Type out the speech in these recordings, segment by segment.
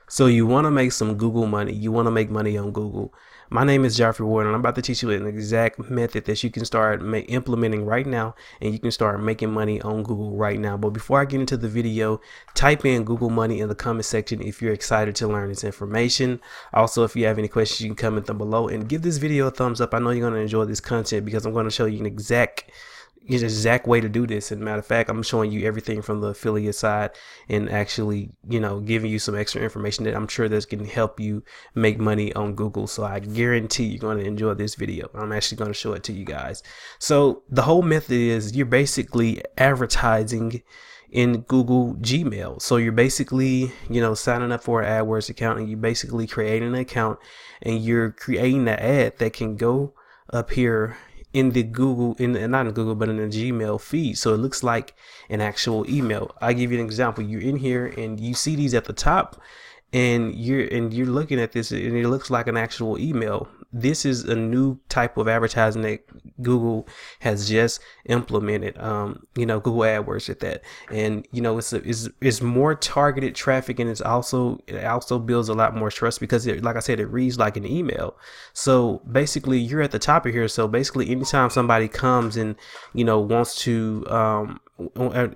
So you want to make some Google money. You want to make money on Google. My name is Jaffry and I'm about to teach you an exact method that you can start implementing right now, and you can start making money on Google right now. But before I get into the video, type in Google money in the comment section if you're excited to learn this information. Also, if you have any questions, you can comment them below and give this video a thumbs up. I know you're going to enjoy this content because I'm going to show you an exact way to do this. And matter of fact, I'm showing you everything from the affiliate side and actually, giving you some extra information that I'm sure that's going to help you make money on Google. So I guarantee you're going to enjoy this video. I'm actually going to show it to you guys. So the whole method is you're basically advertising in Google Gmail. So you're basically, signing up for an AdWords account, and you basically creating an account, and you're creating an ad that can go up here in the Google, not in Google, but in the Gmail feed. So it looks like an actual email. I'll give you an example. You're in here and you see these at the top, and you're looking at this and it looks like an actual email. This is a new type of advertising that Google has just implemented. Google AdWords at that, and it's more targeted traffic, and it also builds a lot more trust because like I said, it reads like an email. So basically, you're at the top of here. So basically, anytime somebody comes and wants to,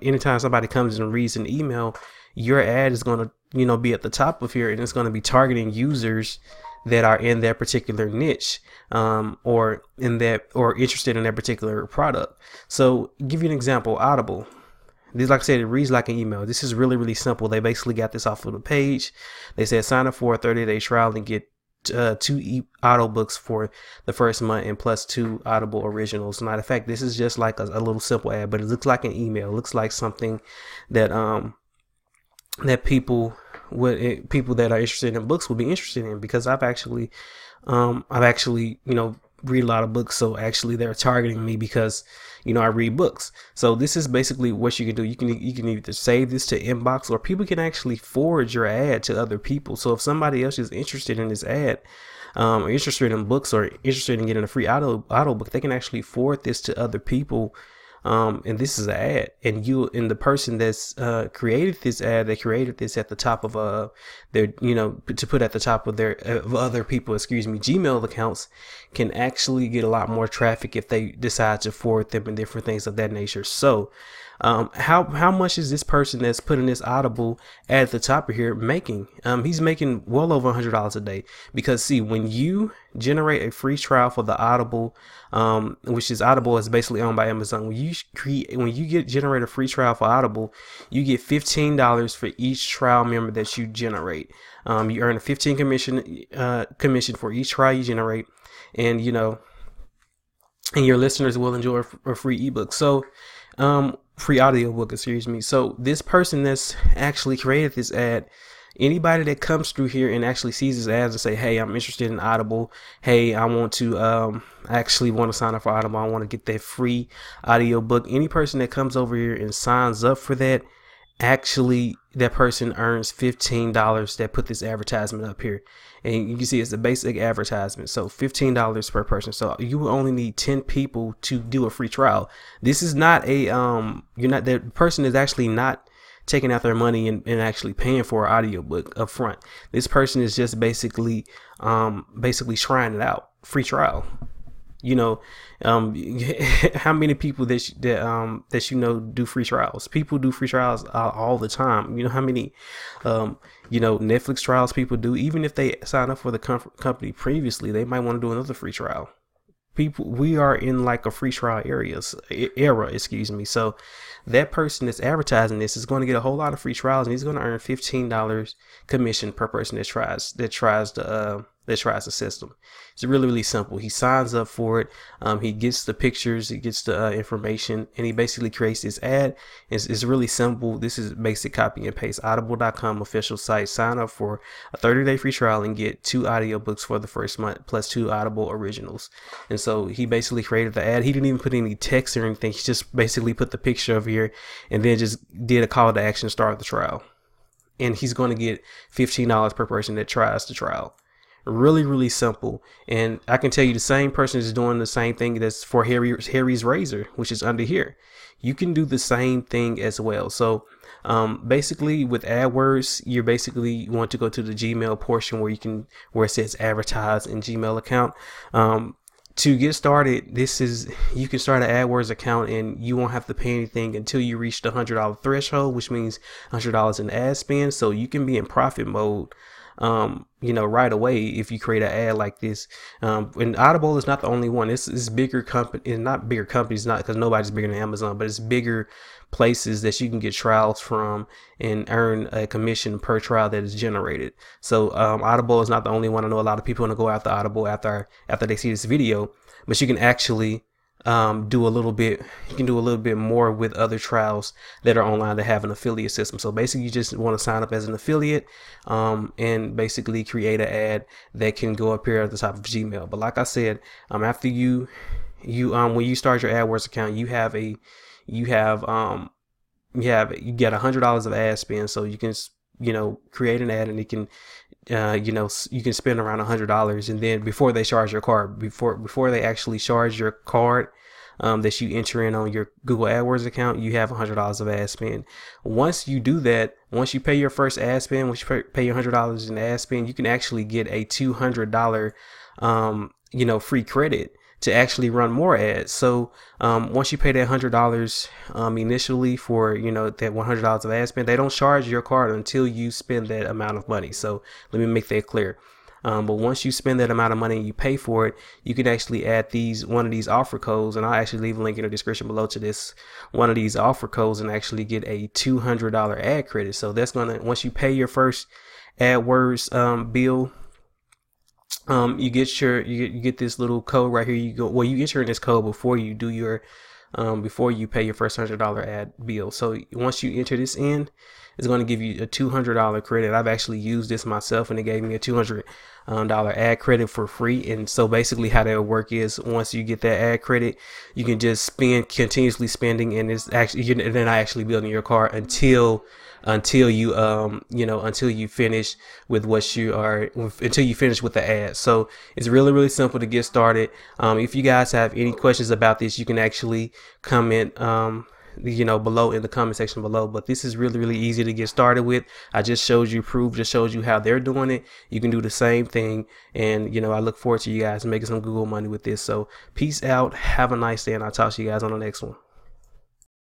anytime somebody comes and reads an email, your ad is going to be at the top of here, and it's going to be targeting users that are in that particular niche, or interested in that particular product. So give you an example. Audible, this, like I said, it reads like an email. This is really, really simple. They basically got this off of the page. They said sign up for a 30-day trial and get 2 audiobooks for the first month, and plus 2 Audible originals. Matter of fact, this is just like a little simple ad, but it looks like an email. It looks like something that that people that are interested in books will be interested in, because I've actually read a lot of books. So actually they're targeting me because I read books. So this is basically what you can do. You can either save this to inbox, or people can actually forward your ad to other people. So if somebody else is interested in this ad, or interested in books, or interested in getting a free audio book, they can actually forward this to other people. And this is an ad, and the person that's created this ad, they created this at the top of their to put at the top of their of other people, Gmail accounts, can actually get a lot more traffic if they decide to forward them and different things of that nature. So how much is this person that's putting this Audible at the top of here making? He's making well over $100 a day, because see, when you generate a free trial for the Audible, which is Audible is basically owned by Amazon. When you generate a free trial for Audible, you get $15 for each trial member that you generate. You earn a 15 commission for each trial you generate, and and your listeners will enjoy a free ebook. So free audiobook, So this person that's actually created this ad, anybody that comes through here and actually sees this ads and say, hey, I'm interested in Audible, hey, I want to actually want to sign up for Audible, I want to get that free audiobook, any person that comes over here and signs up for that, actually that person earns $15 that put this advertisement up here. And you can see it's a basic advertisement, so $15 per person. So you will only need 10 people to do a free trial. This is not a the person is actually not taking out their money and actually paying for an audiobook up front. This person is just basically trying it out, free trial. How many people that do free trials? People do free trials all the time. You know how many Netflix trials people do? Even if they sign up for the company previously, they might want to do another free trial. We are in like a free trial era, So that person that's advertising this is going to get a whole lot of free trials, and he's going to earn $15 commission per person that tries the system. It's really, really simple. He signs up for it. He gets the pictures, he gets the information, and he basically creates this ad. It's really simple. This is basic copy and paste. Audible.com official site. Sign up for a 30-day free trial and get 2 audiobooks for the first month, plus 2 Audible originals. And so he basically created the ad. He didn't even put any text or anything. He just basically put the picture over here and then just did a call to action, start the trial. And he's going to get $15 per person that tries the trial. Really, really simple. And I can tell you the same person is doing the same thing that's for Harry's razor, which is under here. You can do the same thing as well. So Basically with AdWords, you want to go to the Gmail portion where it says advertise in Gmail account. To get started, you can start an AdWords account and you won't have to pay anything until you reach the $100 threshold, which means $100 in ad spend. So you can be in profit mode, right away if you create an ad like this. And Audible is not the only one. It's bigger company, it's not bigger companies, not because nobody's bigger than Amazon, but it's bigger places that you can get trials from and earn a commission per trial that is generated. So Audible is not the only one. I know a lot of people want to go after Audible after they see this video, but you can actually do a little bit more with other trials that are online that have an affiliate system. So basically you just want to sign up as an affiliate and basically create an ad that can go up here at the top of Gmail. But like I said, after when you start your AdWords account, you get $100 of ad spend, so you can create an ad and it can you can spend around $100, and then before they charge your card, before they actually charge your card that you enter in on your Google AdWords account, you have $100 of ad spend. Once you do that, once you pay your first ad spend, once you pay your $100 in ad spend, you can actually get a $200 free credit to actually run more ads. So once you pay that $100 initially for that $100 of ad spend, they don't charge your card until you spend that amount of money. So let me make that clear. But once you spend that amount of money and you pay for it, you can actually add one of these offer codes, and I'll actually leave a link in the description below to this one of these offer codes, and actually get a $200 ad credit. So that's once you pay your first AdWords bill, you get this little code right here. You enter in this code before you do your before you pay your first $100 ad bill. So once you enter this in, it's going to give you a $200 credit. I've actually used this myself, and it gave me a $200 ad credit for free. And so basically how that would work is, once you get that ad credit, you can just continuously spending, and it's actually you're not actually building your cart until you finish with until you finish with the ad. So it's really, really simple to get started. If you guys have any questions about this, you can actually comment below in the comment section below. But this is really, really easy to get started with. I just showed you how they're doing it. You can do the same thing, and I look forward to you guys making some Google money with this. So peace out, have a nice day, and I'll talk to you guys on the next one.